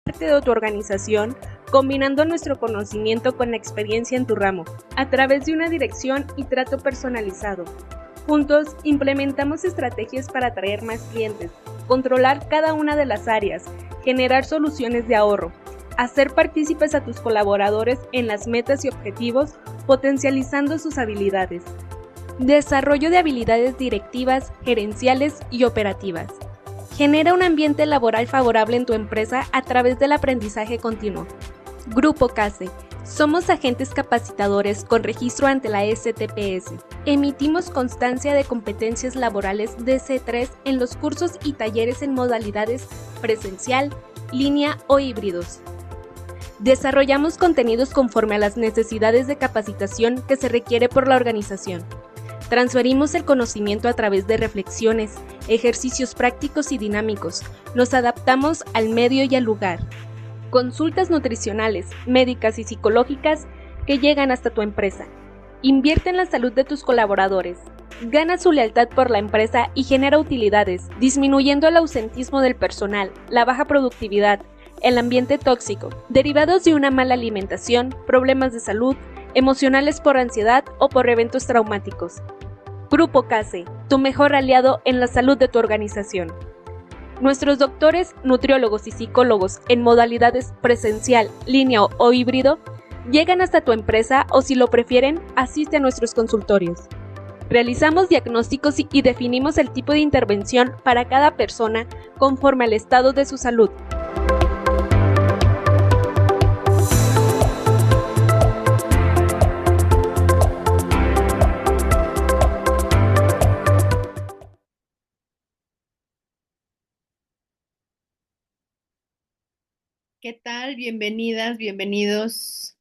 parte de tu organización, combinando nuestro conocimiento con la experiencia en tu ramo, a través de una dirección y trato personalizado. Juntos, implementamos estrategias para atraer más clientes, controlar cada una de las áreas, generar soluciones de ahorro, hacer partícipes a tus colaboradores en las metas y objetivos, potencializando sus habilidades. Desarrollo de habilidades directivas, gerenciales y operativas. Genera un ambiente laboral favorable en tu empresa a través del aprendizaje continuo. Grupo CASE. Somos agentes capacitadores con registro ante la STPS. Emitimos constancia de competencias laborales de C3 en los cursos y talleres en modalidades presencial, línea o híbridos. Desarrollamos contenidos conforme a las necesidades de capacitación que se requiere por la organización. Transferimos el conocimiento a través de reflexiones, ejercicios prácticos y dinámicos. Nos adaptamos al medio y al lugar. Consultas nutricionales, médicas y psicológicas que llegan hasta tu empresa. Invierte en la salud de tus colaboradores. Gana su lealtad por la empresa y genera utilidades, disminuyendo el ausentismo del personal, la baja productividad, el ambiente tóxico, derivados de una mala alimentación, problemas de salud, emocionales por ansiedad o por eventos traumáticos. Grupo CASE, tu mejor aliado en la salud de tu organización. Nuestros doctores, nutriólogos y psicólogos en modalidades presencial, línea o híbrido llegan hasta tu empresa o, si lo prefieren, asiste a nuestros consultorios. Realizamos diagnósticos y definimos el tipo de intervención para cada persona conforme al estado de su salud. ¿Qué tal? Bienvenidas, bienvenidos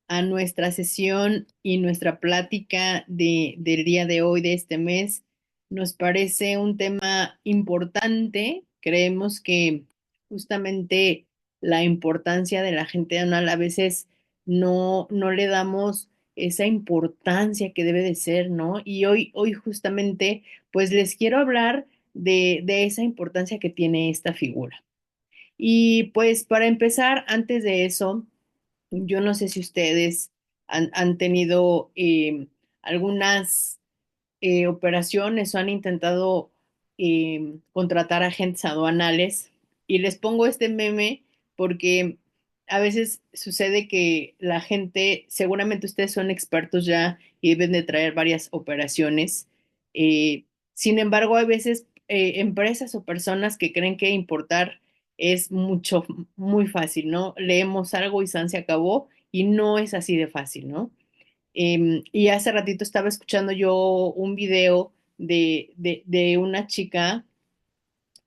a nuestra sesión y nuestra plática del día de hoy, de este mes. Nos parece un tema importante. Creemos que justamente la importancia de la gente anal a veces no le damos esa importancia que debe de ser, ¿no? Y hoy justamente, pues les quiero hablar de esa importancia que tiene esta figura. Y pues para empezar, antes de eso, yo no sé si ustedes han tenido algunas operaciones o han intentado contratar agentes aduanales y les pongo este meme porque a veces sucede que la gente, seguramente ustedes son expertos ya y deben de traer varias operaciones. Sin embargo, hay veces empresas o personas que creen que importar es muy fácil, ¿no? Leemos algo y San se acabó y no es así de fácil, ¿no? Y hace ratito estaba escuchando yo un video de una chica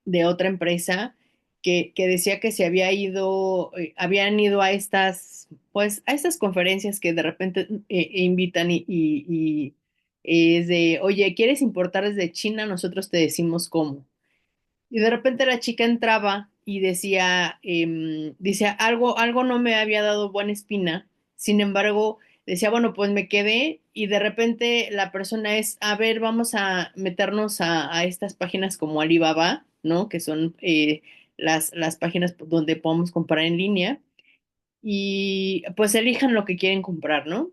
de otra empresa que decía que se había ido, habían ido a estas, pues, a estas conferencias que de repente invitan y es de, oye, ¿quieres importar desde China? Nosotros te decimos cómo. Y de repente la chica entraba y decía, dice, algo no me había dado buena espina. Sin embargo, decía, bueno, pues me quedé y de repente la persona es, a ver, vamos a meternos a estas páginas como Alibaba, ¿no? Que son las páginas donde podemos comprar en línea y pues elijan lo que quieren comprar, ¿no?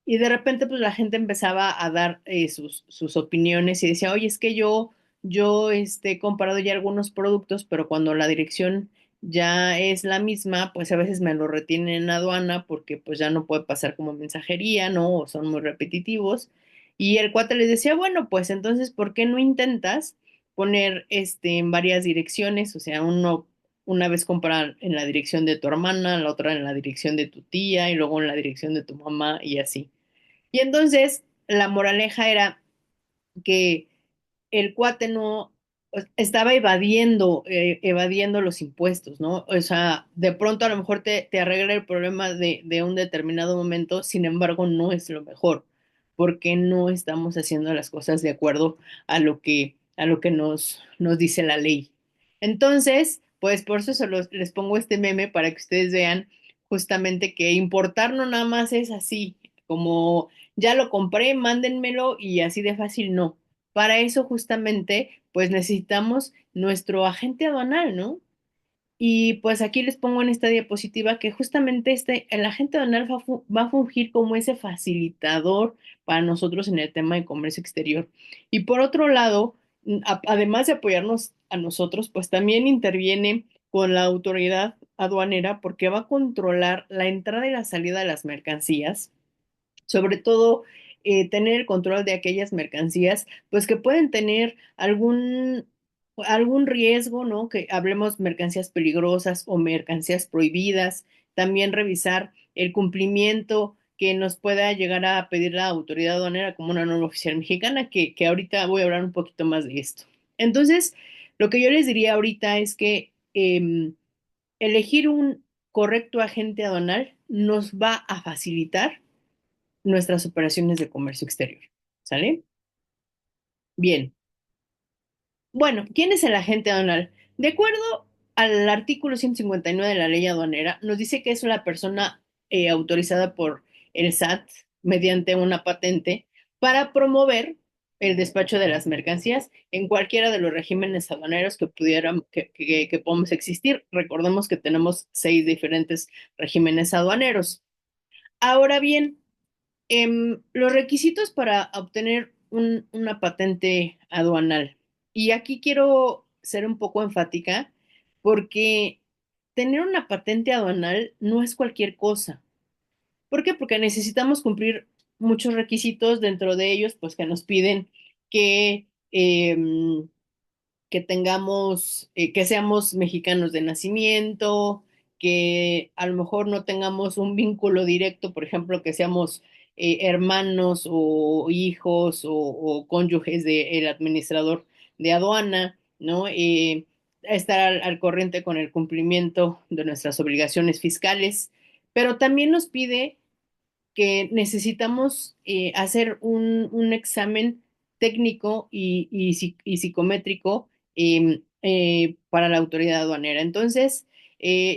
Y de repente, pues la gente empezaba a dar sus opiniones y decía, oye, es que yo he comparado ya algunos productos, pero cuando la dirección ya es la misma, pues a veces me lo retienen en aduana porque pues ya no puede pasar como mensajería, ¿no? O son muy repetitivos. Y el cuate les decía, bueno, pues entonces, ¿por qué no intentas poner en varias direcciones? O sea, una vez comprar en la dirección de tu hermana, la otra en la dirección de tu tía y luego en la dirección de tu mamá y así. Y entonces la moraleja era que el cuate no pues, estaba evadiendo los impuestos, ¿no? O sea, de pronto a lo mejor te arregla el problema de un determinado momento, sin embargo, no es lo mejor, porque no estamos haciendo las cosas de acuerdo a lo que nos dice la ley. Entonces, pues por eso les pongo este meme para que ustedes vean justamente que importar no nada más es así, como ya lo compré, mándenmelo y así de fácil no. Para eso justamente, pues necesitamos nuestro agente aduanal, ¿no? Y pues aquí les pongo en esta diapositiva que justamente el agente aduanal va a fungir como ese facilitador para nosotros en el tema de comercio exterior. Y por otro lado, además de apoyarnos a nosotros, pues también interviene con la autoridad aduanera porque va a controlar la entrada y la salida de las mercancías, sobre todo tener el control de aquellas mercancías, pues que pueden tener algún riesgo, ¿no? Que hablemos mercancías peligrosas o mercancías prohibidas, también revisar el cumplimiento que nos pueda llegar a pedir la autoridad aduanera como una norma oficial mexicana, que ahorita voy a hablar un poquito más de esto. Entonces, lo que yo les diría ahorita es que elegir un correcto agente aduanal nos va a facilitar nuestras operaciones de comercio exterior. ¿Sale? Bien. Bueno, ¿quién es el agente aduanal? De acuerdo al artículo 159 de la ley aduanera, nos dice que es una persona autorizada por el SAT mediante una patente para promover el despacho de las mercancías en cualquiera de los regímenes aduaneros que pudieran, que podamos existir. Recordemos que tenemos 6 diferentes regímenes aduaneros. Ahora bien, los requisitos para obtener una patente aduanal. Y aquí quiero ser un poco enfática porque tener una patente aduanal no es cualquier cosa. ¿Por qué? Porque necesitamos cumplir muchos requisitos, dentro de ellos, pues que nos piden que que tengamos, que seamos mexicanos de nacimiento, que a lo mejor no tengamos un vínculo directo, por ejemplo, que seamos hermanos o hijos o cónyuges del administrador de aduana, ¿no? Estar al corriente con el cumplimiento de nuestras obligaciones fiscales, pero también nos pide que necesitamos hacer un examen técnico y psicométrico para la autoridad aduanera. Entonces,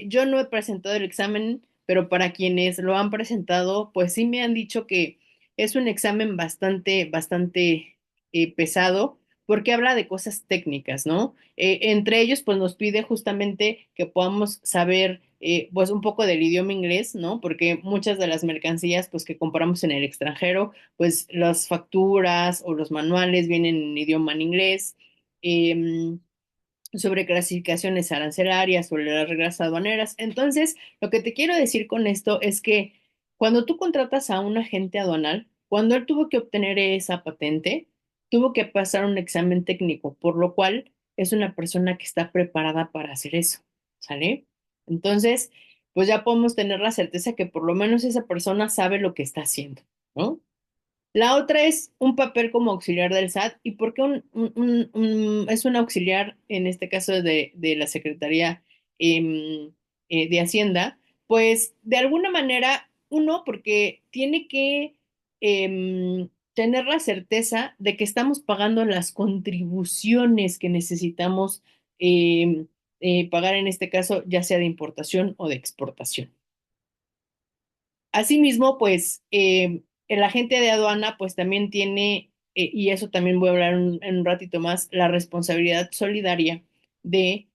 yo no he presentado el examen, pero para quienes lo han presentado, pues sí me han dicho que es un examen bastante pesado porque habla de cosas técnicas, ¿no? Entre ellos, pues nos pide justamente que podamos saber, pues un poco del idioma inglés, ¿no? Porque muchas de las mercancías, pues que compramos en el extranjero, pues las facturas o los manuales vienen en idioma en inglés. em, Sobre clasificaciones arancelarias, sobre las reglas aduaneras. Entonces, lo que te quiero decir con esto es que cuando tú contratas a un agente aduanal, cuando él tuvo que obtener esa patente, tuvo que pasar un examen técnico, por lo cual es una persona que está preparada para hacer eso, ¿sale? Entonces, pues ya podemos tener la certeza que por lo menos esa persona sabe lo que está haciendo, ¿no? La otra es un papel como auxiliar del SAT. ¿Y por qué es un auxiliar, en este caso de la Secretaría de Hacienda? Pues de alguna manera, uno, porque tiene que tener la certeza de que estamos pagando las contribuciones que necesitamos em, pagar en este caso, ya sea de importación o de exportación. Asimismo, pues el agente de aduana pues también tiene, y eso también voy a hablar en un ratito más, la responsabilidad solidaria de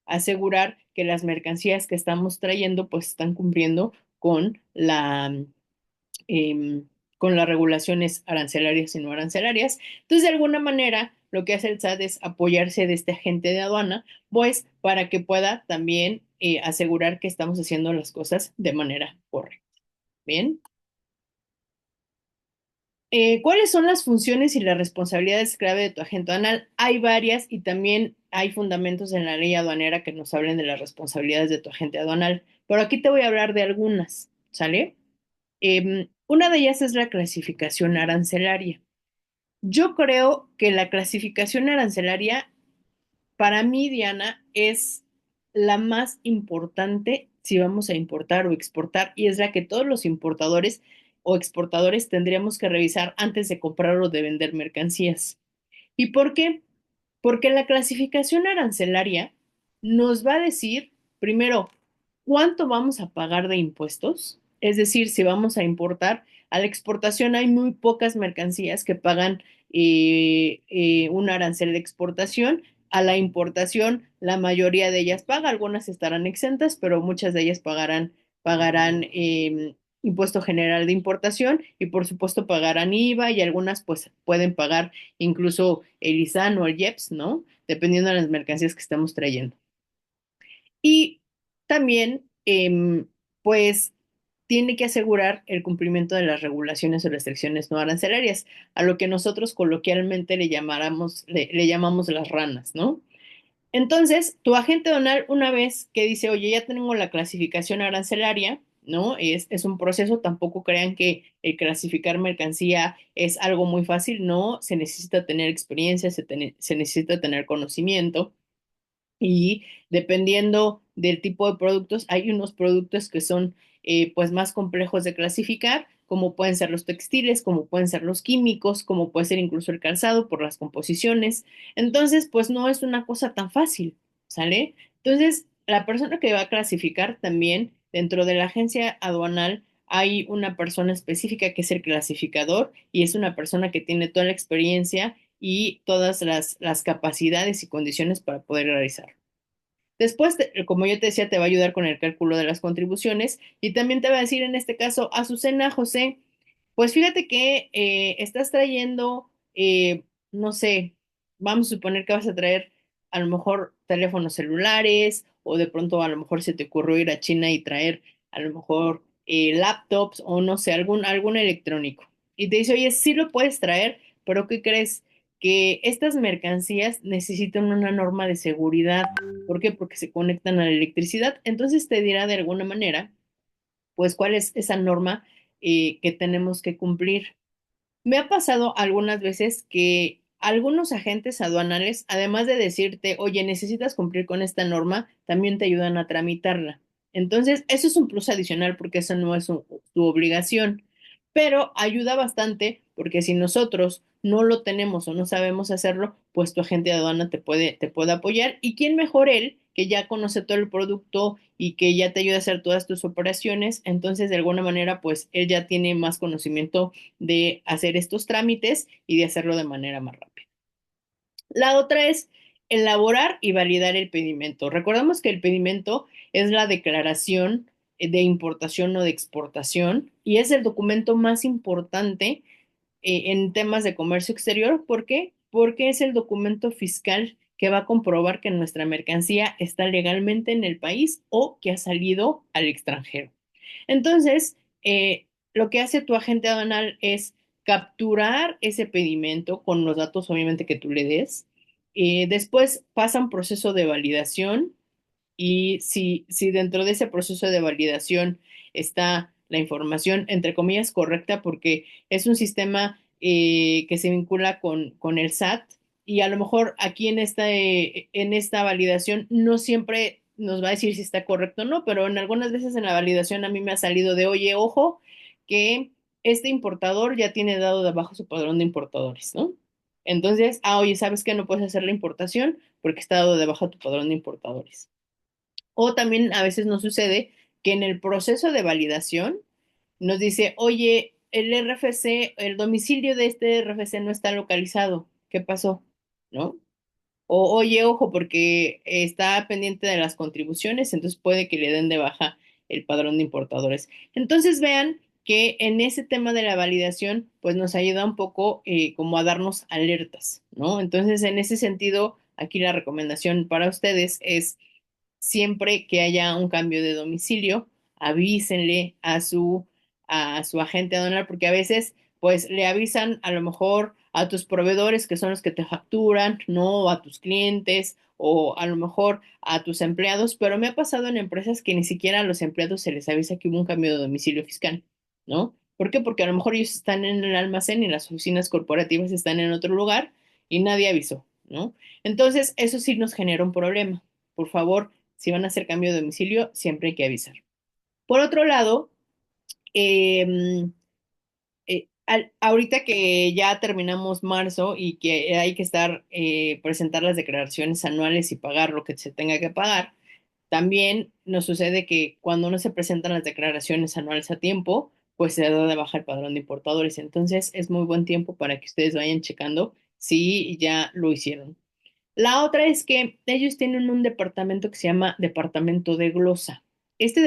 asegurar que las mercancías que estamos trayendo pues están cumpliendo con em, con las regulaciones arancelarias y no arancelarias. Entonces, de alguna manera, lo que hace el SAT es apoyarse de este agente de aduana, pues para que pueda también asegurar que estamos haciendo las cosas de manera correcta. Bien. ¿Cuáles son las funciones y las responsabilidades clave de tu agente aduanal? Hay varias y también hay fundamentos en la ley aduanera que nos hablen de las responsabilidades de tu agente aduanal, pero aquí te voy a hablar de algunas, ¿sale? Una de ellas es la clasificación arancelaria. Yo creo que la clasificación arancelaria para mí, Diana, es la más importante si vamos a importar o exportar y es la que todos los importadores o exportadores tendríamos que revisar antes de comprar o de vender mercancías. ¿Y por qué? Porque la clasificación arancelaria nos va a decir, primero, cuánto vamos a pagar de impuestos, es decir, si vamos a importar. A la exportación hay muy pocas mercancías que pagan un arancel de exportación a la importación, la mayoría de ellas paga, algunas estarán exentas, pero muchas de ellas pagarán impuesto general de importación y por supuesto pagarán IVA y algunas pues pueden pagar incluso el ISAN o el IEPS, ¿no? Dependiendo de las mercancías que estamos trayendo. Y también, pues, tiene que asegurar el cumplimiento de las regulaciones o restricciones no arancelarias, a lo que nosotros coloquialmente le llamamos las ranas, ¿no? Entonces, tu agente aduanal, una vez que dice, oye, ya tengo la clasificación arancelaria, ¿no? Es un proceso, tampoco crean que el clasificar mercancía es algo muy fácil, no, se necesita tener experiencia, se necesita tener conocimiento. Y dependiendo del tipo de productos, hay unos productos que son pues más complejos de clasificar, como pueden ser los textiles, como pueden ser los químicos, como puede ser incluso el calzado por las composiciones. Entonces, pues no es una cosa tan fácil, ¿sale? Entonces, la persona que va a clasificar también dentro de la agencia aduanal hay una persona específica que es el clasificador y es una persona que tiene toda la experiencia y todas las capacidades y condiciones para poder realizarlo. Después, como yo te decía, te va a ayudar con el cálculo de las contribuciones y también te va a decir en este caso, Azucena, José, pues fíjate que estás trayendo, no sé, vamos a suponer que vas a traer a lo mejor teléfonos celulares o de pronto a lo mejor se te ocurrió ir a China y traer a lo mejor laptops o no sé, algún electrónico. Y te dice, oye, sí lo puedes traer, pero ¿qué crees? Que estas mercancías necesitan una norma de seguridad. ¿Por qué? Porque se conectan a la electricidad. Entonces te dirá de alguna manera, pues, cuál es esa norma que tenemos que cumplir. Me ha pasado algunas veces que algunos agentes aduanales, además de decirte, oye, necesitas cumplir con esta norma, también te ayudan a tramitarla. Entonces, eso es un plus adicional porque eso no es tu obligación, pero ayuda bastante porque si nosotros no lo tenemos o no sabemos hacerlo, pues tu agente de aduana te puede apoyar. ¿Y quién mejor él, que ya conoce todo el producto y que ya te ayuda a hacer todas tus operaciones? Entonces, de alguna manera, pues él ya tiene más conocimiento de hacer estos trámites y de hacerlo de manera más rápida. La otra es elaborar y validar el pedimento. Recordamos que el pedimento es la declaración de importación o de exportación y es el documento más importante en temas de comercio exterior. ¿Por qué? Porque es el documento fiscal que va a comprobar que nuestra mercancía está legalmente en el país o que ha salido al extranjero. Entonces, lo que hace tu agente aduanal es capturar ese pedimento con los datos, obviamente, que tú le des. Después pasa un proceso de validación y si dentro de ese proceso de validación está la información, entre comillas, correcta, porque es un sistema que se vincula con el SAT y a lo mejor aquí en esta validación no siempre nos va a decir si está correcto o no, pero en algunas veces en la validación a mí me ha salido de, oye, ojo, que este importador ya tiene dado de abajo su padrón de importadores, ¿no? Entonces, oye, ¿sabes qué? No puedes hacer la importación porque está dado de baja tu padrón de importadores. O también a veces nos sucede que en el proceso de validación nos dice, oye, el RFC, el domicilio de este RFC no está localizado. ¿Qué pasó? ¿No? O, oye, ojo, porque está pendiente de las contribuciones, entonces puede que le den de baja el padrón de importadores. Entonces vean que en ese tema de la validación, pues nos ayuda un poco como a darnos alertas, ¿no? Entonces, en ese sentido, aquí la recomendación para ustedes es siempre que haya un cambio de domicilio, avísenle a su agente aduanal, porque a veces, pues, le avisan a lo mejor a tus proveedores, que son los que te facturan, no o a tus clientes, o a lo mejor a tus empleados, pero me ha pasado en empresas que ni siquiera a los empleados se les avisa que hubo un cambio de domicilio fiscal, ¿no? ¿Por qué? Porque a lo mejor ellos están en el almacén y las oficinas corporativas están en otro lugar y nadie avisó, ¿no? Entonces, eso sí nos genera un problema. Por favor, si van a hacer cambio de domicilio, siempre hay que avisar. Por otro lado, eh, ahorita que ya terminamos marzo y que hay que presentar las declaraciones anuales y pagar lo que se tenga que pagar, también nos sucede que cuando no se presentan las declaraciones anuales a tiempo, pues se da de baja el padrón de importadores. Entonces es muy buen tiempo para que ustedes vayan checando si ya lo hicieron. La otra es que ellos tienen un departamento que se llama departamento de glosa. Este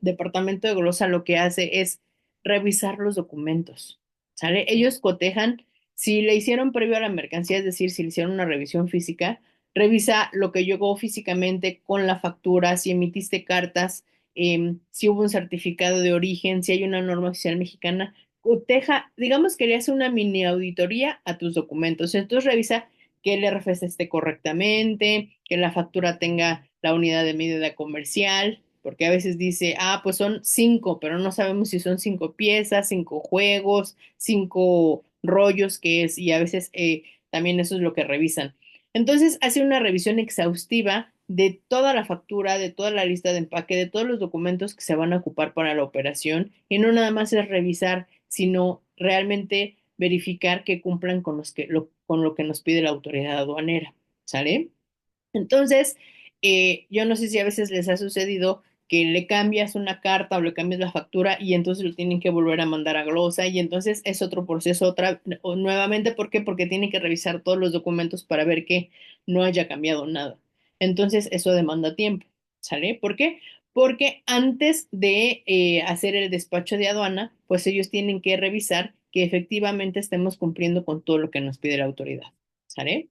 departamento de glosa lo que hace es revisar los documentos, ¿sale? Ellos cotejan si le hicieron previo a la mercancía, es decir, si le hicieron una revisión física, revisa lo que llegó físicamente con la factura, si emitiste cartas, si hubo un certificado de origen, si hay una norma oficial mexicana, coteja, digamos que le hace una mini auditoría a tus documentos. Entonces revisa que el RFC esté correctamente, que la factura tenga la unidad de medida comercial, porque a veces dice, ah, pues son 5, pero no sabemos si son 5 piezas, 5 juegos, 5 rollos, que es, y a veces también eso es lo que revisan. Entonces hace una revisión exhaustiva de toda la factura, de toda la lista de empaque, de todos los documentos que se van a ocupar para la operación, y no nada más es revisar, sino realmente verificar que cumplan con lo que nos pide la autoridad aduanera, ¿sale? Entonces, yo no sé si a veces les ha sucedido que le cambias una carta o le cambias la factura y entonces lo tienen que volver a mandar a glosa y entonces es otro proceso o nuevamente. ¿Por qué? Porque tienen que revisar todos los documentos para ver que no haya cambiado nada. Entonces, eso demanda tiempo, ¿sale? ¿Por qué? Porque antes de hacer el despacho de aduana, pues ellos tienen que revisar que efectivamente estemos cumpliendo con todo lo que nos pide la autoridad, ¿sale?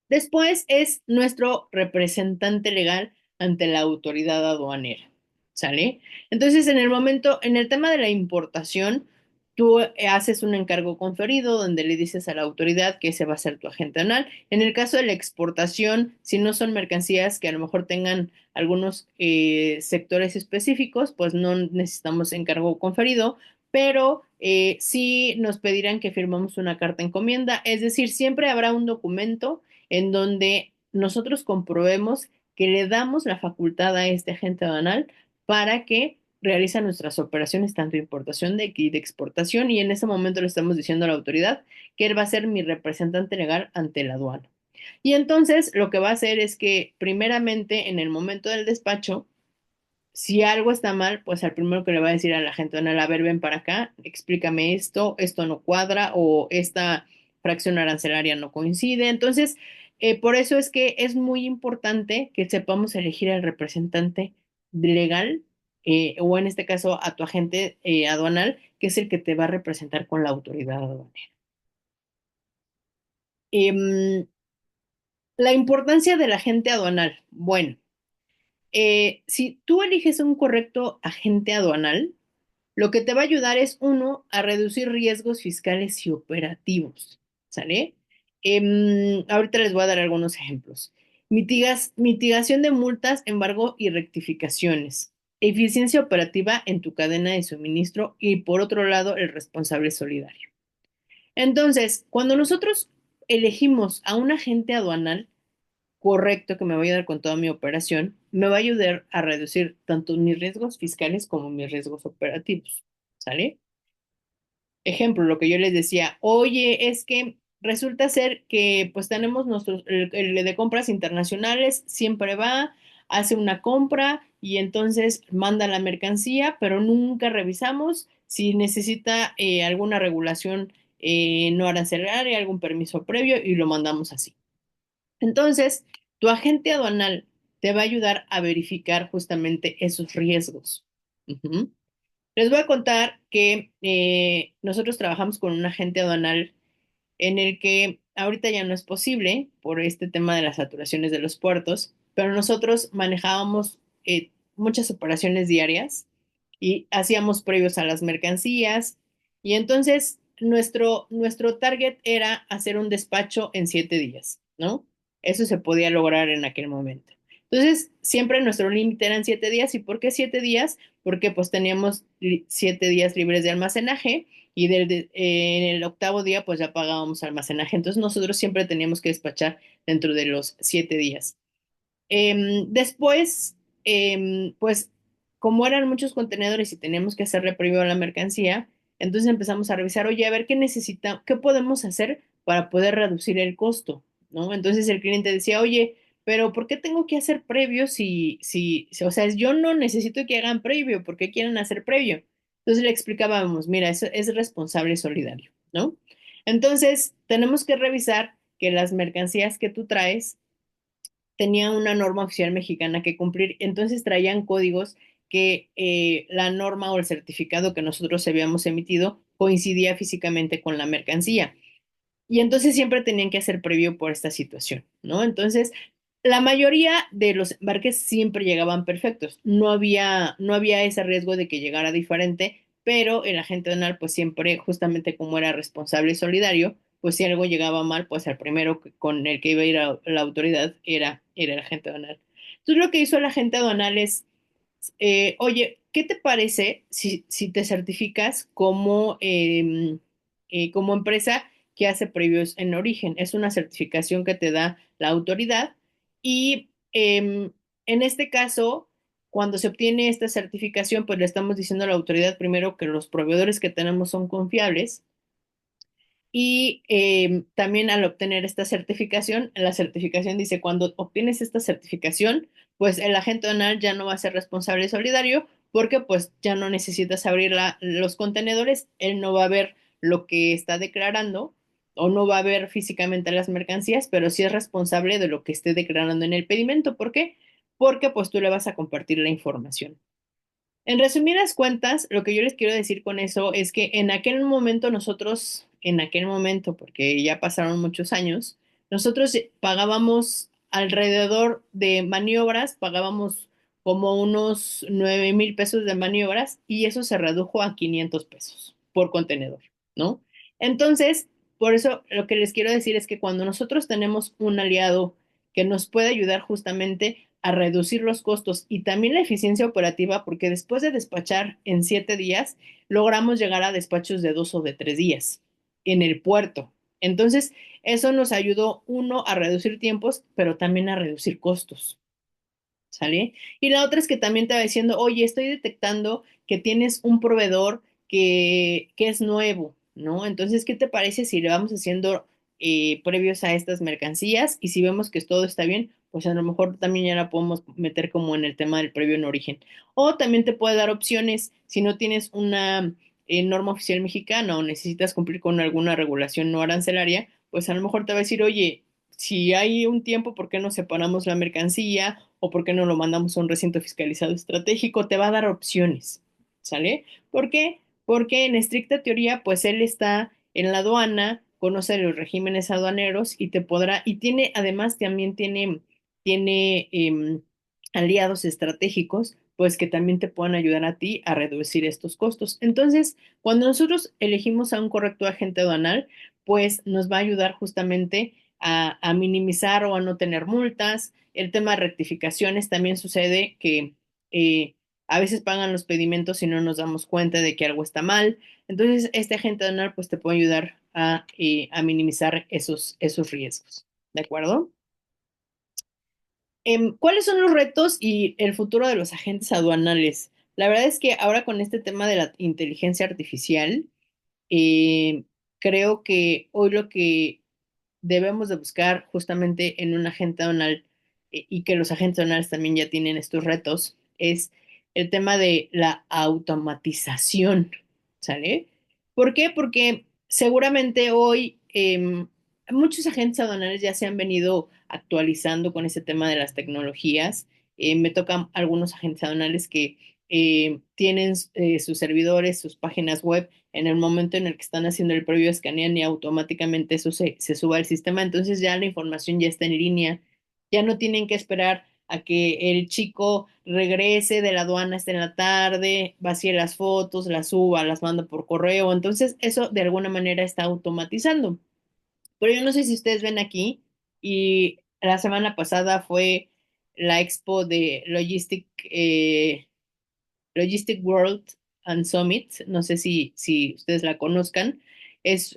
Después es nuestro representante legal ante la autoridad aduanera, ¿sale? Entonces, en el momento, en el tema de la importación, tú haces un encargo conferido donde le dices a la autoridad que ese va a ser tu agente aduanal. En el caso de la exportación, si no son mercancías que a lo mejor tengan algunos sectores específicos, pues no necesitamos encargo conferido, pero sí nos pedirán que firmamos una carta encomienda, es decir, siempre habrá un documento en donde nosotros comprobemos que le damos la facultad a este agente aduanal para que realiza nuestras operaciones tanto de importación y de exportación, y en ese momento le estamos diciendo a la autoridad que él va a ser mi representante legal ante la aduana. Y entonces lo que va a hacer es que primeramente en el momento del despacho, si algo está mal, pues al primero que le va a decir a la gente, a ver, ven para acá, explícame esto no cuadra o esta fracción arancelaria no coincide. Entonces, por eso es que es muy importante que sepamos elegir al representante legal, o en este caso a tu agente aduanal, que es el que te va a representar con la autoridad aduanera. Em, la importancia del agente aduanal. Bueno, si tú eliges un correcto agente aduanal, lo que te va a ayudar es, uno, a reducir riesgos fiscales y operativos, ¿sale? Ahorita les voy a dar algunos ejemplos. Mitigación de multas, embargo y rectificaciones. Eficiencia operativa en tu cadena de suministro y, por otro lado, el responsable solidario. Entonces, cuando nosotros elegimos a un agente aduanal correcto que me va a ayudar con toda mi operación, me va a ayudar a reducir tanto mis riesgos fiscales como mis riesgos operativos, ¿sale? Ejemplo, lo que yo les decía, oye, es que resulta ser que pues tenemos el de compras internacionales, siempre va, hace una compra y entonces manda la mercancía, pero nunca revisamos si necesita alguna regulación no arancelaria, algún permiso previo y lo mandamos así. Entonces, tu agente aduanal te va a ayudar a verificar justamente esos riesgos. Ujú. Les voy a contar que nosotros trabajamos con un agente aduanal en el que ahorita ya no es posible por este tema de las saturaciones de los puertos, pero nosotros manejábamos muchas operaciones diarias y hacíamos previos a las mercancías y entonces nuestro target era hacer un despacho en 7 días, ¿no? Eso se podía lograr en aquel momento. Entonces, siempre nuestro límite eran 7 días. ¿Y por qué 7 días? Porque pues teníamos 7 días libres de almacenaje y en el octavo día pues ya pagábamos almacenaje. Entonces nosotros siempre teníamos que despachar dentro de los 7 días. Después, pues como eran muchos contenedores y teníamos que hacerle previo a la mercancía, entonces empezamos a revisar, oye, a ver qué necesita, qué podemos hacer para poder reducir el costo, ¿no? Entonces el cliente decía, oye, pero ¿por qué tengo que hacer previo o sea, yo no necesito que hagan previo, ¿por qué quieren hacer previo? Entonces le explicábamos, mira, eso es responsable solidario, ¿no? Entonces tenemos que revisar que las mercancías que tú traes tenían una norma oficial mexicana que cumplir, entonces traían códigos que la norma o el certificado que nosotros habíamos emitido coincidía físicamente con la mercancía. Y entonces siempre tenían que hacer previo por esta situación, ¿no? Entonces, la mayoría de los embarques siempre llegaban perfectos. No había ese riesgo de que llegara diferente, pero el agente aduanal, pues siempre, justamente como era responsable y solidario, pues si algo llegaba mal, pues el primero con el que iba a ir a la autoridad era el agente aduanal. Entonces, lo que hizo el agente aduanal es oye, ¿qué te parece si te certificas como empresa que hace previos en origen? Es una certificación que te da la autoridad y en este caso, cuando se obtiene esta certificación, pues le estamos diciendo a la autoridad primero que los proveedores que tenemos son confiables y también al obtener esta certificación, la certificación dice, cuando obtienes esta certificación, pues el agente aduanal ya no va a ser responsable solidario porque pues ya no necesitas abrir los contenedores, él no va a ver lo que está declarando o no va a ver físicamente las mercancías, pero sí es responsable de lo que esté declarando en el pedimento. ¿Por qué? Porque pues tú le vas a compartir la información. En resumidas cuentas, lo que yo les quiero decir con eso es que en aquel momento nosotros, en aquel momento, porque ya pasaron muchos años, nosotros pagábamos alrededor de maniobras, pagábamos como unos 9,000 pesos de maniobras y eso se redujo a 500 pesos por contenedor, ¿no? Entonces, por eso lo que les quiero decir es que cuando nosotros tenemos un aliado que nos puede ayudar justamente a reducir los costos y también la eficiencia operativa, porque después de despachar en 7 días, logramos llegar a despachos de 2 o de 3 días en el puerto. Entonces, eso nos ayudó, uno, a reducir tiempos, pero también a reducir costos. ¿Sale? Y la otra es que también te va diciendo, oye, estoy detectando que tienes un proveedor que es nuevo, ¿no? Entonces, ¿qué te parece si le vamos haciendo previos a estas mercancías? Y si vemos que todo está bien, pues a lo mejor también ya la podemos meter como en el tema del previo en origen. O también te puede dar opciones si no tienes una norma oficial mexicana o necesitas cumplir con alguna regulación no arancelaria, pues a lo mejor te va a decir, oye, si hay un tiempo, ¿por qué no separamos la mercancía? ¿O por qué no lo mandamos a un recinto fiscalizado estratégico? Te va a dar opciones, ¿sale? ¿Por qué? Porque en estricta teoría, pues él está en la aduana, conoce los regímenes aduaneros y te podrá, y tiene, además también tiene aliados estratégicos, pues que también te puedan ayudar a ti a reducir estos costos. Entonces, cuando nosotros elegimos a un correcto agente aduanal, pues nos va a ayudar justamente a minimizar o a no tener multas. El tema de rectificaciones también sucede que a veces pagan los pedimentos y no nos damos cuenta de que algo está mal. Entonces, este agente aduanal pues te puede ayudar a minimizar esos riesgos. ¿De acuerdo? ¿Cuáles son los retos y el futuro de los agentes aduanales? La verdad es que ahora con este tema de la inteligencia artificial, eh, creo que hoy lo que debemos de buscar justamente en un agente aduanal y que los agentes aduanales también ya tienen estos retos, es el tema de la automatización, ¿sale? ¿Por qué? Porque seguramente hoy muchos agentes aduanales ya se han venido actualizando con ese tema de las tecnologías. Me tocan algunos agentes aduanales que tienen sus servidores, sus páginas web en el momento en el que están haciendo el previo escanean y automáticamente eso se suba al sistema, entonces ya la información ya está en línea, ya no tienen que esperar a que el chico regrese de la aduana, esté en la tarde, vacíe las fotos, las suba, las manda por correo, entonces eso de alguna manera está automatizando. Pero yo no sé si ustedes ven aquí y la semana pasada fue la expo de Logistic World and Summit, no sé si ustedes la conozcan, es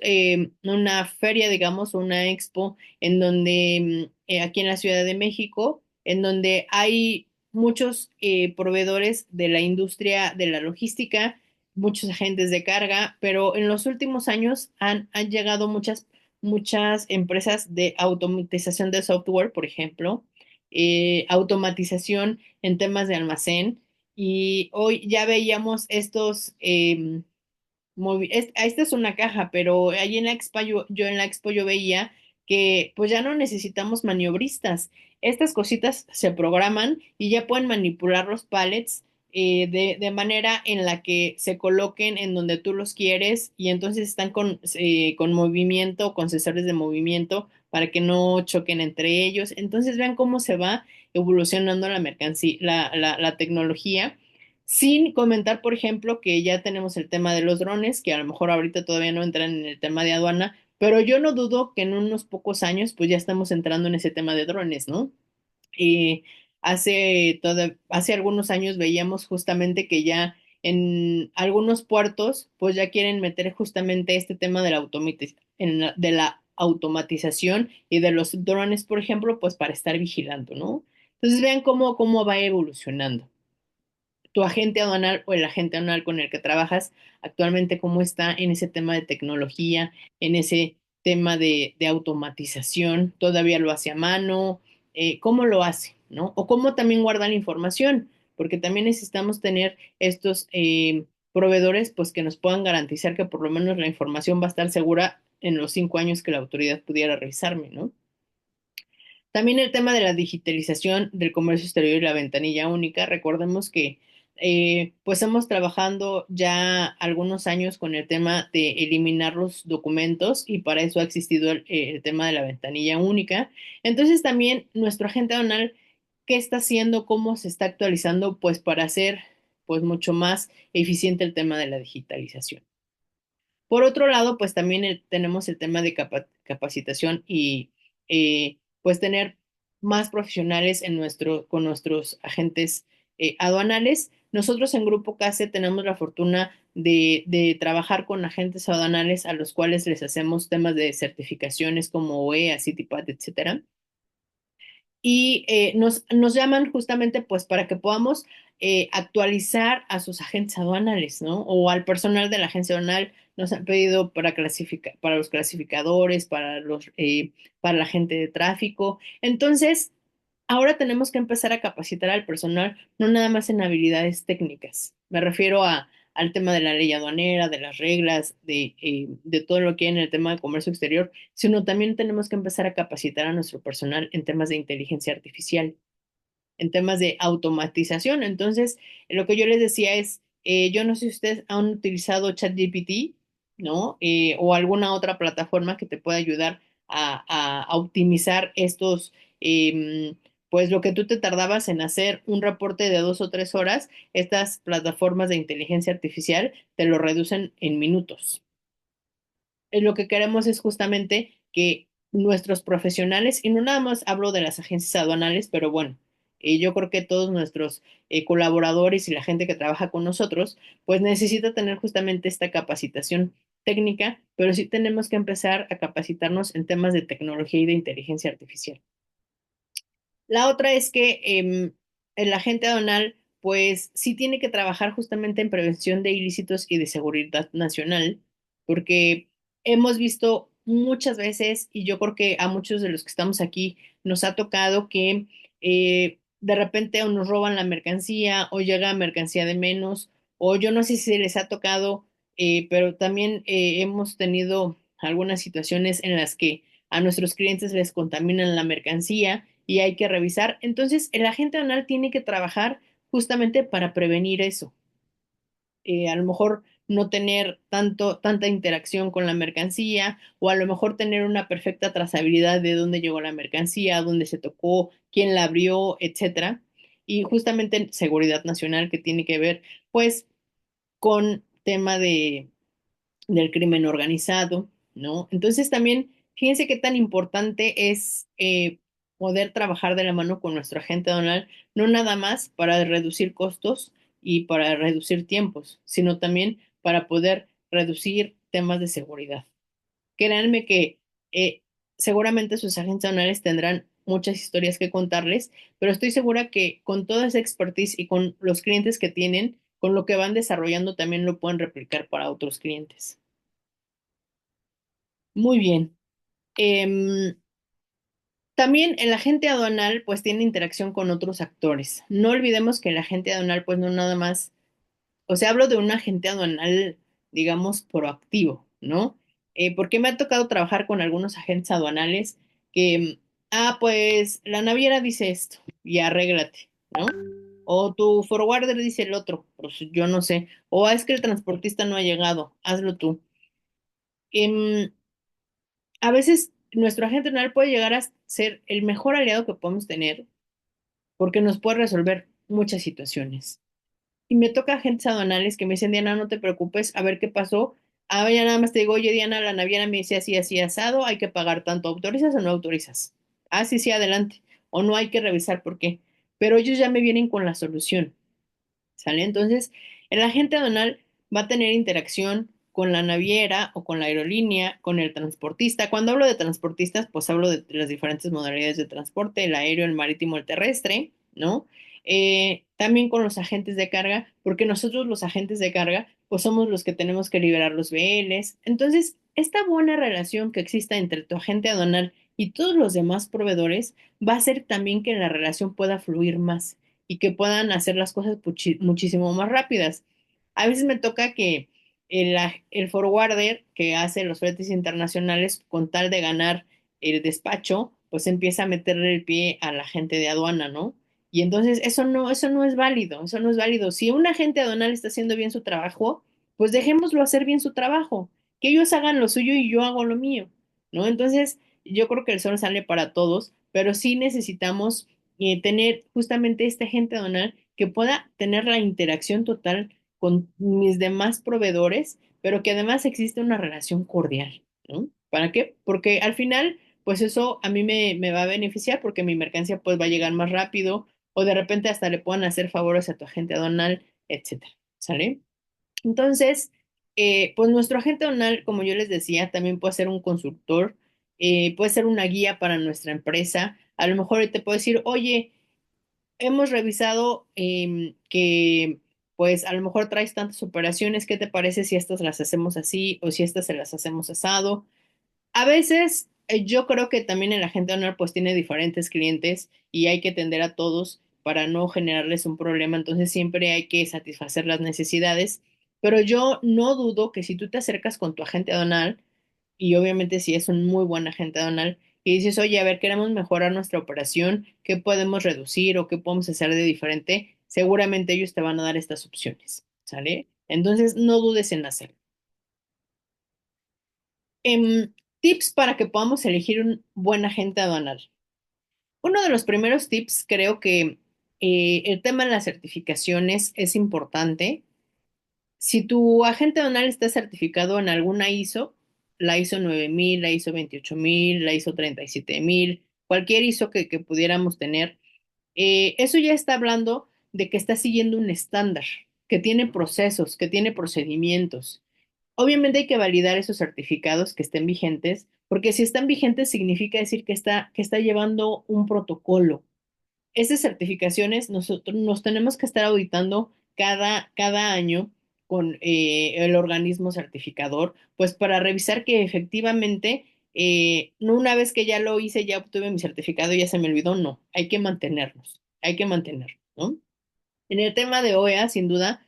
una feria, digamos, una expo en donde, aquí en la Ciudad de México, en donde hay muchos proveedores de la industria de la logística, muchos agentes de carga, pero en los últimos años han llegado muchas empresas de automatización de software, por ejemplo, automatización en temas de almacén y hoy ya veíamos estos, esta es una caja, pero ahí en la expo yo en la expo yo veía que pues ya no necesitamos maniobristas. Estas cositas se programan y ya pueden manipular los pallets de manera en la que se coloquen en donde tú los quieres y entonces están con movimiento, con sensores de movimiento para que no choquen entre ellos. Entonces vean cómo se va evolucionando la mercancía, la tecnología. Sin comentar, por ejemplo, que ya tenemos el tema de los drones, que a lo mejor ahorita todavía no entran en el tema de aduana, pero yo no dudo que en unos pocos años pues ya estamos entrando en ese tema de drones, ¿no? Y hace algunos años veíamos justamente que ya en algunos puertos pues ya quieren meter justamente este tema de de la automatización y de los drones, por ejemplo, pues para estar vigilando, ¿no? Entonces vean cómo va evolucionando tu agente aduanal o el agente aduanal con el que trabajas actualmente, cómo está en ese tema de tecnología, en ese tema de automatización, todavía lo hace a mano, cómo lo hace, ¿no? O cómo también guarda la información, porque también necesitamos tener estos proveedores, pues que nos puedan garantizar que por lo menos la información va a estar segura en los 5 años que la autoridad pudiera revisarme, ¿no? También el tema de la digitalización del comercio exterior y la ventanilla única. Recordemos que pues estamos trabajando ya algunos años con el tema de eliminar los documentos y para eso ha existido el tema de la ventanilla única. Entonces también nuestro agente aduanal, ¿qué está haciendo? ¿Cómo se está actualizando? Pues para hacer pues mucho más eficiente el tema de la digitalización. Por otro lado, pues también tenemos el tema de capacitación y pues tener más profesionales con nuestros agentes aduanales. Nosotros en Grupo CASE tenemos la fortuna de trabajar con agentes aduanales a los cuales les hacemos temas de certificaciones como OEA, CITIPAT, etcétera y nos llaman justamente pues para que podamos actualizar a sus agentes aduanales, ¿no? O al personal de la agencia aduanal nos han pedido para clasificar, para los clasificadores, para la gente de tráfico. Entonces, ahora tenemos que empezar a capacitar al personal, no nada más en habilidades técnicas. Me refiero al tema de la ley aduanera, de las reglas, de todo lo que hay en el tema de comercio exterior, sino también tenemos que empezar a capacitar a nuestro personal en temas de inteligencia artificial, en temas de automatización. Entonces, lo que yo les decía es, yo no sé si ustedes han utilizado ChatGPT, ¿no? O alguna otra plataforma que te pueda ayudar a optimizar em, pues lo que tú te tardabas en hacer un reporte de 2 o 3 horas, estas plataformas de inteligencia artificial te lo reducen en minutos. Lo que queremos es justamente que nuestros profesionales, y no nada más hablo de las agencias aduanales, pero bueno, yo creo que todos nuestros colaboradores y la gente que trabaja con nosotros, pues necesita tener justamente esta capacitación técnica, pero sí tenemos que empezar a capacitarnos en temas de tecnología y de inteligencia artificial. La otra es que el agente aduanal, pues sí tiene que trabajar justamente en prevención de ilícitos y de seguridad nacional, porque hemos visto muchas veces, y yo creo que a muchos de los que estamos aquí nos ha tocado que de repente o nos roban la mercancía o llega mercancía de menos, o yo no sé si les ha tocado, pero también hemos tenido algunas situaciones en las que a nuestros clientes les contaminan la mercancía y hay que revisar. Entonces, el agente aduanal tiene que trabajar justamente para prevenir eso. A lo mejor no tener tanta interacción con la mercancía o a lo mejor tener una perfecta trazabilidad de dónde llegó la mercancía, dónde se tocó, quién la abrió, etcétera. Y justamente seguridad nacional que tiene que ver, pues, con tema del crimen organizado, ¿no? Entonces también, fíjense qué tan importante es poder trabajar de la mano con nuestro agente aduanal, no nada más para reducir costos y para reducir tiempos, sino también para poder reducir temas de seguridad. Créanme que eh, seguramente sus agentes aduanales tendrán muchas historias que contarles, pero estoy segura que con toda esa expertise y con los clientes que tienen, con lo que van desarrollando, también lo pueden replicar para otros clientes. Muy bien. Em, También el agente aduanal pues tiene interacción con otros actores. No olvidemos que el agente aduanal pues no nada más, o sea, hablo de un agente aduanal, digamos, proactivo, ¿no? Porque me ha tocado trabajar con algunos agentes aduanales que, pues la naviera dice esto y arréglate, ¿no? O tu forwarder dice el otro, pues yo no sé. O es que el transportista no ha llegado, hazlo tú. Em, a veces nuestro agente aduanal puede llegar a ser el mejor aliado que podemos tener porque nos puede resolver muchas situaciones. Y me toca agentes aduanales que me dicen, Diana, no te preocupes, a ver qué pasó. Ah, ya nada más te digo, oye, Diana, la naviera me dice así, así, asado, hay que pagar tanto, ¿autorizas o no autorizas? Ah, sí, sí, adelante. O no hay que revisar por qué. Pero ellos ya me vienen con la solución. ¿Sale? Entonces, el agente aduanal va a tener interacción con la naviera o con la aerolínea, con el transportista. Cuando hablo de transportistas, pues hablo de las diferentes modalidades de transporte, el aéreo, el marítimo, el terrestre, ¿no? También con los agentes de carga, porque nosotros los agentes de carga, pues somos los que tenemos que liberar los BLs. Entonces, esta buena relación que exista entre tu agente aduanal y todos los demás proveedores va a hacer también que la relación pueda fluir más y que puedan hacer las cosas muchísimo más rápidas. A veces me toca que el forwarder que hace los fletes internacionales con tal de ganar el despacho, pues empieza a meterle el pie a la gente de aduana, ¿no? Y entonces eso no es válido, eso no es válido. Si un agente aduanal está haciendo bien su trabajo, pues dejémoslo hacer bien su trabajo, que ellos hagan lo suyo y yo hago lo mío, ¿no? Entonces, yo creo que el sol sale para todos, pero sí necesitamos tener justamente este agente aduanal que pueda tener la interacción total con mis demás proveedores, pero que además existe una relación cordial, ¿no? ¿Para qué? Porque al final, pues eso a mí me va a beneficiar porque mi mercancía pues va a llegar más rápido o de repente hasta le puedan hacer favores a tu agente aduanal, etcétera, ¿sale? Entonces, pues nuestro agente aduanal, como yo les decía, también puede ser un consultor, puede ser una guía para nuestra empresa. A lo mejor te puedo decir, oye, hemos revisado que pues a lo mejor traes tantas operaciones, ¿qué te parece si estas las hacemos así o si estas se las hacemos asado? A veces yo creo que también el agente honor pues tiene diferentes clientes y hay que atender a todos para no generarles un problema, entonces siempre hay que satisfacer las necesidades, pero yo no dudo que si tú te acercas con tu agente aduanal y obviamente si es un muy buen agente aduanal y dices, oye, a ver, queremos mejorar nuestra operación, ¿qué podemos reducir o qué podemos hacer de diferente? Seguramente ellos te van a dar estas opciones, ¿sale? Entonces no dudes en hacerlo. Tips para que podamos elegir un buen agente aduanal. Uno de los primeros tips, creo que el tema de las certificaciones es importante. Si tu agente aduanal está certificado en alguna ISO, la ISO 9000, la ISO 28000, la ISO 37000, cualquier ISO que pudiéramos tener, eso ya está hablando de que está siguiendo un estándar, que tiene procesos, que tiene procedimientos. Obviamente hay que validar esos certificados que estén vigentes, porque si están vigentes significa decir que está llevando un protocolo. Esas certificaciones nosotros nos tenemos que estar auditando cada año con el organismo certificador, pues para revisar que efectivamente, no una vez que ya lo hice, ya obtuve mi certificado, ya se me olvidó, no, hay que mantenerlo, ¿no? En el tema de OEA, sin duda,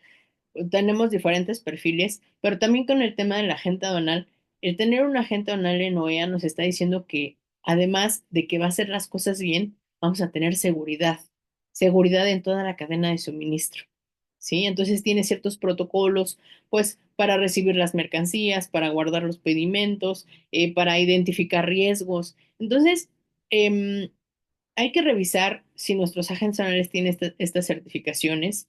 tenemos diferentes perfiles, pero también con el tema de la agente aduanal, el tener un agente aduanal en OEA nos está diciendo que además de que va a hacer las cosas bien, vamos a tener seguridad, seguridad en toda la cadena de suministro, ¿sí? Entonces tiene ciertos protocolos, pues, para recibir las mercancías, para guardar los pedimentos, para identificar riesgos. Entonces, em, hay que revisar si nuestros agentes anuales tienen estas certificaciones.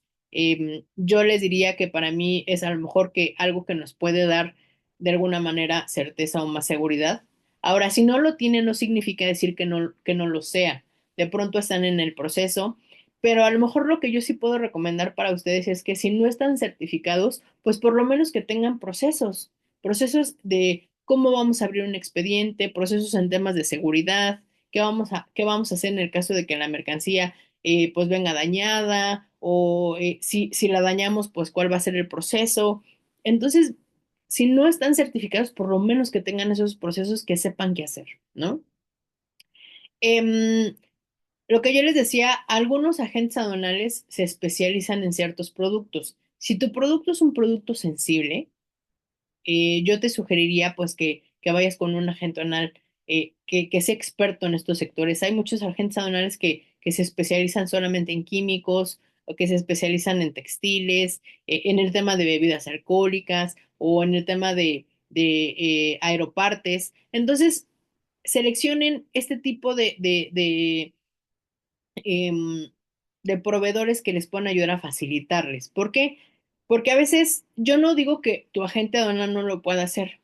Yo les diría que para mí es a lo mejor que algo que nos puede dar de alguna manera certeza o más seguridad. Ahora, si no lo tienen, no significa decir que no lo sea. De pronto están en el proceso, pero a lo mejor lo que yo sí puedo recomendar para ustedes es que si no están certificados, pues por lo menos que tengan procesos, procesos de cómo vamos a abrir un expediente, procesos en temas de seguridad, qué vamos a hacer en el caso de que la mercancía pues venga dañada o si la dañamos, pues cuál va a ser el proceso. Entonces, si no están certificados, por lo menos que tengan esos procesos que sepan qué hacer, ¿no? Em, lo que yo les decía, algunos agentes aduanales se especializan en ciertos productos. Si tu producto es un producto sensible, yo te sugeriría pues que que vayas con un agente aduanal que sea experto en estos sectores. Hay muchos agentes aduanales que se especializan solamente en químicos o que se especializan en textiles, en el tema de bebidas alcohólicas o en el tema de aeropartes. Entonces, seleccionen este tipo em, de proveedores que les puedan ayudar a facilitarles. ¿Por qué? Porque a veces yo no digo que tu agente aduanal no lo pueda hacer,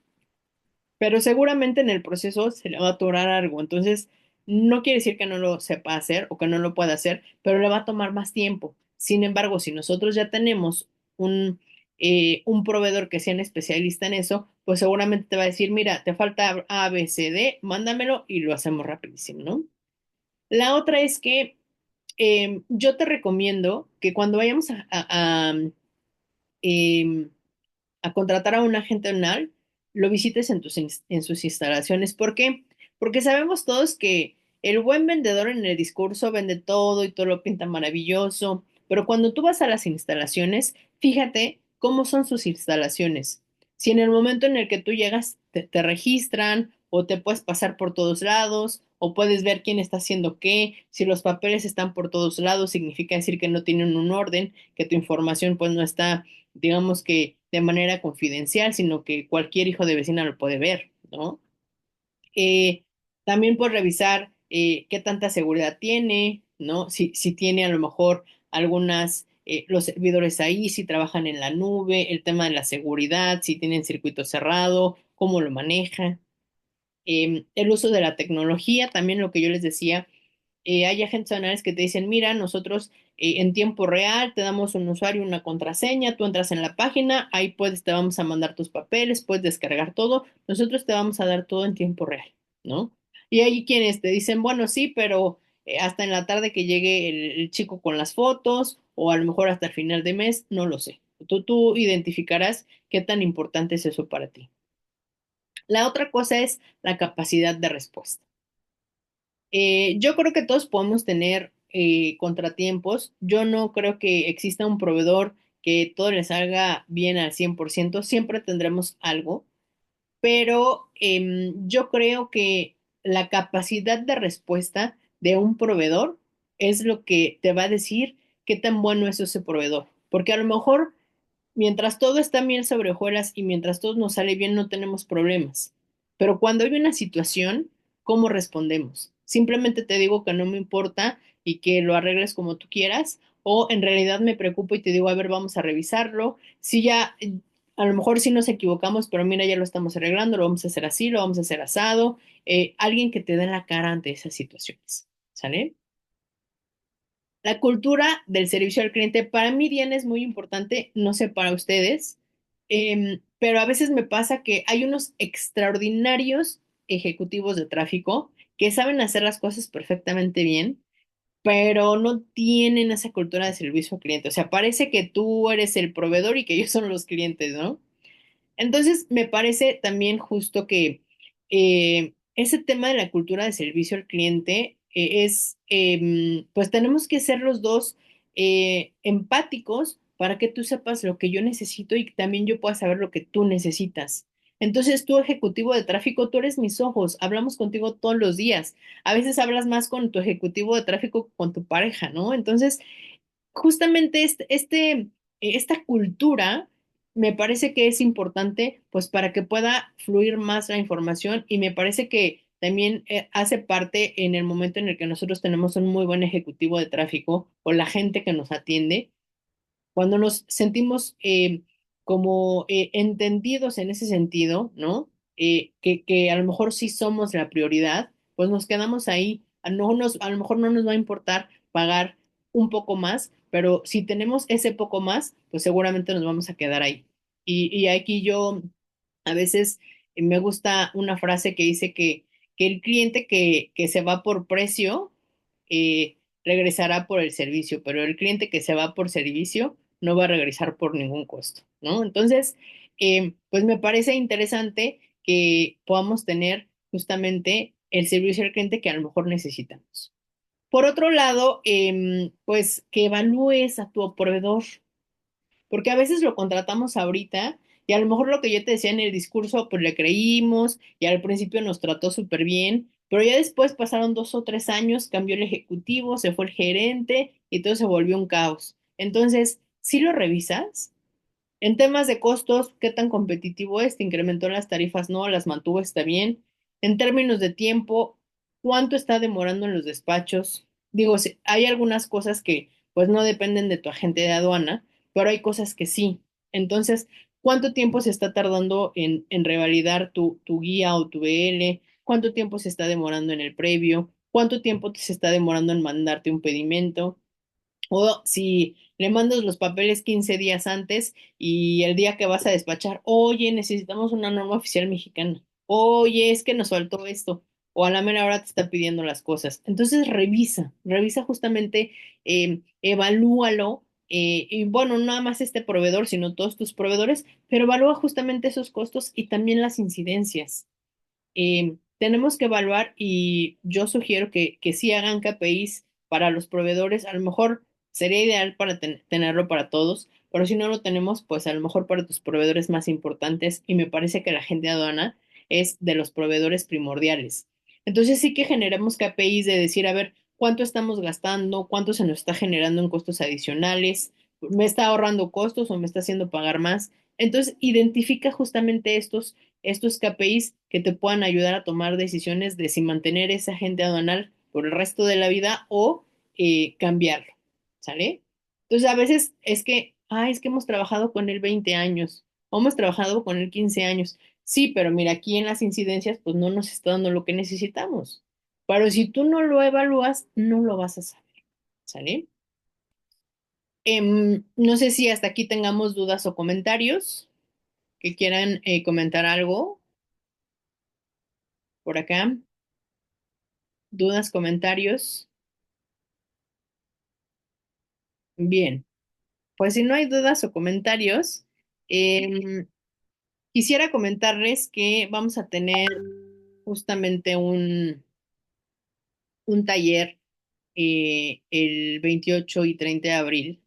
pero seguramente en el proceso se le va a atorar algo. Entonces, no quiere decir que no lo sepa hacer o que no lo pueda hacer, pero le va a tomar más tiempo. Sin embargo, si nosotros ya tenemos un proveedor que sea un especialista en eso, pues seguramente te va a decir, mira, te falta A, B, C, D, mándamelo y lo hacemos rapidísimo, ¿no? La otra es que yo te recomiendo que cuando vayamos em, a contratar a un agente aduanal, lo visites en sus instalaciones. ¿Por qué? Porque sabemos todos que el buen vendedor en el discurso vende todo y todo lo pinta maravilloso, pero cuando tú vas a las instalaciones, fíjate cómo son sus instalaciones. Si en el momento en el que tú llegas te registran o te puedes pasar por todos lados o puedes ver quién está haciendo qué, si los papeles están por todos lados, significa decir que no tienen un orden, que tu información pues no está, digamos que de manera confidencial, sino que cualquier hijo de vecina lo puede ver, ¿no? Eh, También puedes revisar qué tanta seguridad tiene, ¿no? Si tiene a lo mejor los servidores ahí, si trabajan en la nube, el tema de la seguridad, si tienen circuito cerrado, cómo lo maneja. El uso de la tecnología, también lo que yo les decía, hay agentes aduanales que te dicen, mira, nosotros en tiempo real te damos un usuario, una contraseña, tú entras en la página, ahí te vamos a mandar tus papeles, puedes descargar todo, nosotros te vamos a dar todo en tiempo real, ¿no? Y hay quienes te dicen, bueno, sí, pero hasta en la tarde que llegue el chico con las fotos, o a lo mejor hasta el final de mes, no lo sé. Tú identificarás qué tan importante es eso para ti. La otra cosa es la capacidad de respuesta. Yo creo que todos podemos tener contratiempos. Yo no creo que exista un proveedor que todo le salga bien al 100%. Siempre tendremos algo, pero yo creo que la capacidad de respuesta de un proveedor es lo que te va a decir qué tan bueno es ese proveedor. Porque a lo mejor mientras todo está bien sobre hojuelas y mientras todo nos sale bien, no tenemos problemas. Pero cuando hay una situación, ¿cómo respondemos? Simplemente te digo que no me importa y que lo arregles como tú quieras, o en realidad me preocupo y te digo, a ver, vamos a revisarlo. Si ya, a lo mejor sí nos equivocamos, pero mira, ya lo estamos arreglando, lo vamos a hacer así, lo vamos a hacer asado. Alguien que te dé la cara ante esas situaciones, ¿sale? La cultura del servicio al cliente, para mí, Diana, es muy importante, no sé para ustedes, pero a veces me pasa que hay unos extraordinarios ejecutivos de tráfico que saben hacer las cosas perfectamente bien, pero no tienen esa cultura de servicio al cliente. O sea, parece que tú eres el proveedor y que ellos son los clientes, ¿no? Entonces, me parece también justo que ese tema de la cultura de servicio al cliente pues tenemos que ser los dos empáticos para que tú sepas lo que yo necesito y que también yo pueda saber lo que tú necesitas. Entonces, tú, ejecutivo de tráfico, tú eres mis ojos, hablamos contigo todos los días. A veces hablas más con tu ejecutivo de tráfico que con tu pareja, ¿no? Entonces, justamente esta cultura me parece que es importante pues para que pueda fluir más la información y me parece que también hace parte en el momento en el que nosotros tenemos un muy buen ejecutivo de tráfico o la gente que nos atiende cuando nos sentimos como entendidos en ese sentido, ¿no? Que a lo mejor sí somos la prioridad, pues nos quedamos ahí. A lo mejor no nos va a importar pagar un poco más, pero si tenemos ese poco más, pues seguramente nos vamos a quedar ahí. Y aquí yo a veces me gusta una frase que dice que el cliente que se va por precio, regresará por el servicio, pero el cliente que se va por servicio no va a regresar por ningún costo, ¿no? Entonces, pues me parece interesante que podamos tener justamente el servicio al cliente que a lo mejor necesitamos. Por otro lado, pues que evalúes a tu proveedor, porque a veces lo contratamos ahorita Y a lo mejor lo que yo te decía en el discurso, pues le creímos y al principio nos trató súper bien, pero ya después pasaron 2 o 3 años, cambió el ejecutivo, se fue el gerente y todo se volvió un caos. Entonces, si lo revisas, en temas de costos, ¿qué tan competitivo es? ¿Te incrementó las tarifas? No, las mantuvo, está bien. En términos de tiempo, ¿cuánto está demorando en los despachos? Digo, hay algunas cosas que pues no dependen de tu agente de aduana, pero hay cosas que sí. Entonces, ¿cuánto tiempo se está tardando en revalidar tu guía o tu BL? ¿Cuánto tiempo se está demorando en el previo? ¿Cuánto tiempo se está demorando en mandarte un pedimento? O si le mandas los papeles 15 días antes y el día que vas a despachar, oye, necesitamos una norma oficial mexicana. Oye, es que nos faltó esto. O a la mera hora te está pidiendo las cosas. Entonces revisa justamente, evalúalo. Y bueno, no nada más este proveedor, sino todos tus proveedores, pero evalúa justamente esos costos y también las incidencias. Tenemos que evaluar y yo sugiero que sí hagan KPIs para los proveedores. A lo mejor sería ideal para tenerlo para todos, pero si no lo tenemos, pues a lo mejor para tus proveedores más importantes y me parece que la gente de aduana es de los proveedores primordiales. Entonces sí que generemos KPIs de decir, a ver, cuánto estamos gastando, cuánto se nos está generando en costos adicionales, me está ahorrando costos o me está haciendo pagar más. Entonces, identifica justamente estos KPIs que te puedan ayudar a tomar decisiones de si mantener ese agente aduanal por el resto de la vida o cambiarlo, ¿sale? Entonces a veces es que hemos trabajado con él 20 años o hemos trabajado con él 15 años. Sí, pero mira, aquí en las incidencias pues no nos está dando lo que necesitamos. Pero si tú no lo evalúas, no lo vas a saber, ¿sale? No sé si hasta aquí tengamos dudas o comentarios que quieran comentar algo por acá. ¿Dudas, comentarios? Bien, pues si no hay dudas o comentarios, em, quisiera comentarles que vamos a tener justamente un taller el 28 y 30 de abril.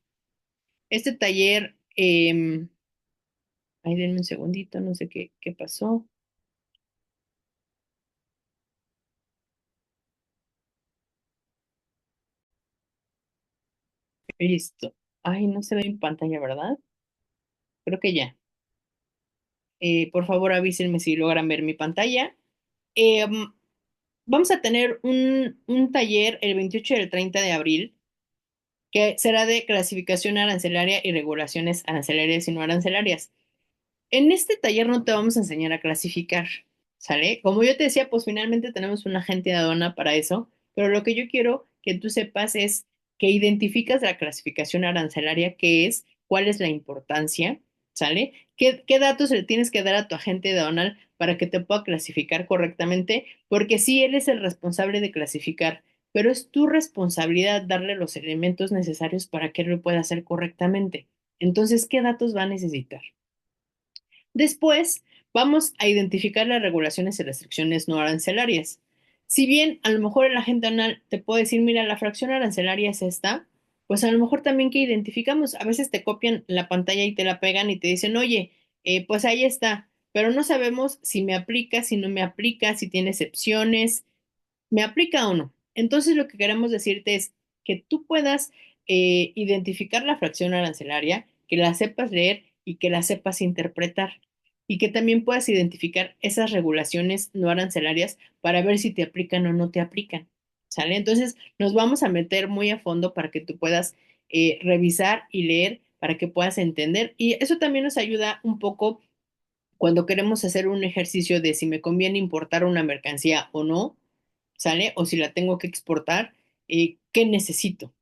Este taller, ay, denme un segundito, no sé qué pasó. Listo. Ay, no se ve en pantalla, ¿verdad? Creo que ya. Por favor, avísenme si logran ver mi pantalla. Em, Vamos a tener un taller el 28 y el 30 de abril que será de clasificación arancelaria y regulaciones arancelarias y no arancelarias. En este taller no te vamos a enseñar a clasificar, ¿sale? Como yo te decía, pues finalmente tenemos un agente de aduana para eso, pero lo que yo quiero que tú sepas es que identificas la clasificación arancelaria, qué es, cuál es la importancia, ¿sale? ¿Qué datos le tienes que dar a tu agente de aduanal para que te pueda clasificar correctamente? Porque sí, él es el responsable de clasificar, pero es tu responsabilidad darle los elementos necesarios para que él lo pueda hacer correctamente. Entonces, ¿qué datos va a necesitar? Después, vamos a identificar las regulaciones y restricciones no arancelarias. Si bien a lo mejor el agente anal te puede decir, mira, la fracción arancelaria es esta, pues a lo mejor también que identificamos, a veces te copian la pantalla y te la pegan y te dicen, oye, pues ahí está, pero no sabemos si me aplica, si no me aplica, si tiene excepciones, ¿me aplica o no? Entonces lo que queremos decirte es que tú puedas identificar la fracción arancelaria, que la sepas leer y que la sepas interpretar y que también puedas identificar esas regulaciones no arancelarias para ver si te aplican o no te aplican. ¿Sale? Entonces nos vamos a meter muy a fondo para que tú puedas revisar y leer para que puedas entender y eso también nos ayuda un poco cuando queremos hacer un ejercicio de si me conviene importar una mercancía o no, ¿sale? O si la tengo que exportar, ¿qué necesito?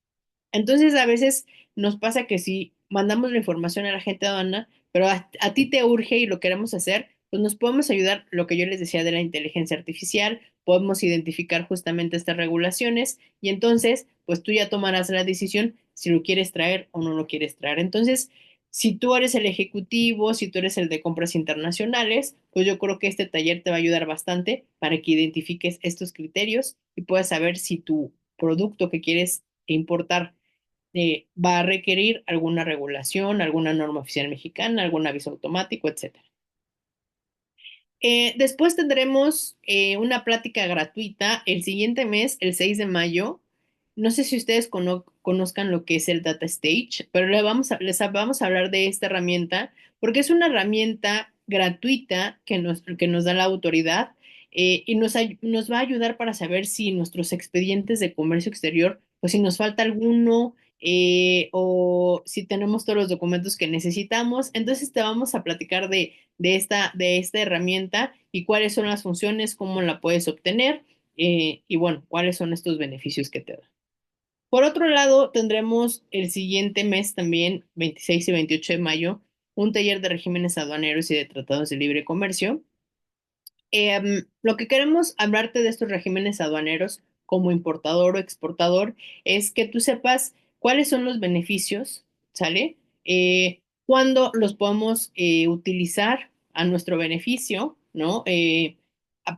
Entonces, a veces nos pasa que si mandamos la información a la gente de aduana, pero a ti te urge y lo queremos hacer, pues nos podemos ayudar, lo que yo les decía de la inteligencia artificial, podemos identificar justamente estas regulaciones y entonces, pues tú ya tomarás la decisión si lo quieres traer o no lo quieres traer. Entonces, si tú eres el ejecutivo, si tú eres el de compras internacionales, pues yo creo que este taller te va a ayudar bastante para que identifiques estos criterios y puedas saber si tu producto que quieres importar va a requerir alguna regulación, alguna norma oficial mexicana, algún aviso automático, etcétera. Después tendremos una plática gratuita el siguiente mes, el 6 de mayo. No sé si ustedes conozcan lo que es el Data Stage, pero les vamos a hablar de esta herramienta porque es una herramienta gratuita que nos da la autoridad y nos va a ayudar para saber si nuestros expedientes de comercio exterior, pues si nos falta alguno o si tenemos todos los documentos que necesitamos. Entonces te vamos a platicar de esta herramienta y cuáles son las funciones, cómo la puedes obtener y bueno, cuáles son estos beneficios que te da. Por otro lado, tendremos el siguiente mes también, 26 y 28 de mayo, un taller de regímenes aduaneros y de tratados de libre comercio. Lo que queremos hablarte de estos regímenes aduaneros como importador o exportador es que tú sepas cuáles son los beneficios, ¿sale? Cuándo los podemos utilizar a nuestro beneficio, ¿no?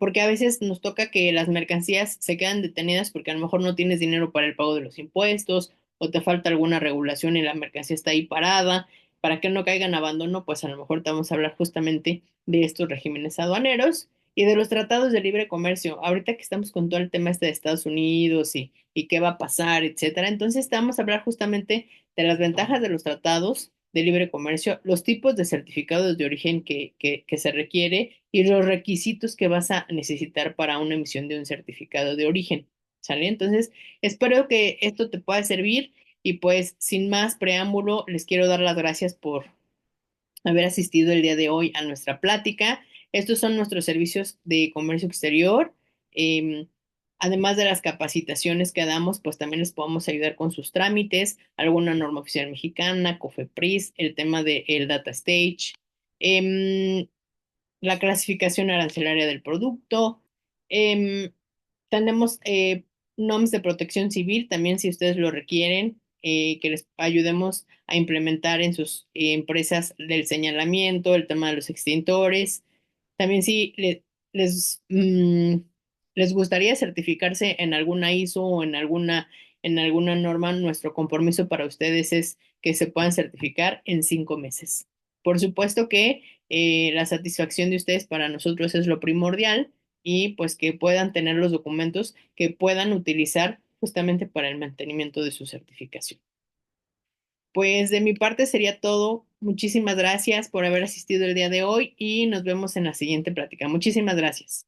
Porque a veces nos toca que las mercancías se quedan detenidas porque a lo mejor no tienes dinero para el pago de los impuestos o te falta alguna regulación y la mercancía está ahí parada. Para que no caigan en abandono, pues a lo mejor te vamos a hablar justamente de estos regímenes aduaneros. Y de los tratados de libre comercio, ahorita que estamos con todo el tema este de Estados Unidos y qué va a pasar, etcétera, entonces vamos a hablar justamente de las ventajas de los tratados de libre comercio, los tipos de certificados de origen que se requiere y los requisitos que vas a necesitar para una emisión de un certificado de origen, ¿sale? Entonces, espero que esto te pueda servir y pues sin más preámbulo, les quiero dar las gracias por haber asistido el día de hoy a nuestra plática. Estos son nuestros servicios de comercio exterior. Eh, Además de las capacitaciones que damos, pues también les podemos ayudar con sus trámites, alguna norma oficial mexicana, COFEPRIS, el tema del Data Stage, eh, la clasificación arancelaria del producto. Eh, Tenemos NOMS de protección civil, también si ustedes lo requieren, que les ayudemos a implementar en sus empresas del señalamiento, el tema de los extintores. También si les gustaría certificarse en alguna ISO o en alguna norma, nuestro compromiso para ustedes es que se puedan certificar en 5 meses. Por supuesto que la satisfacción de ustedes para nosotros es lo primordial y pues que puedan tener los documentos que puedan utilizar justamente para el mantenimiento de su certificación. Pues de mi parte sería todo. Muchísimas gracias por haber asistido el día de hoy y nos vemos en la siguiente plática. Muchísimas gracias.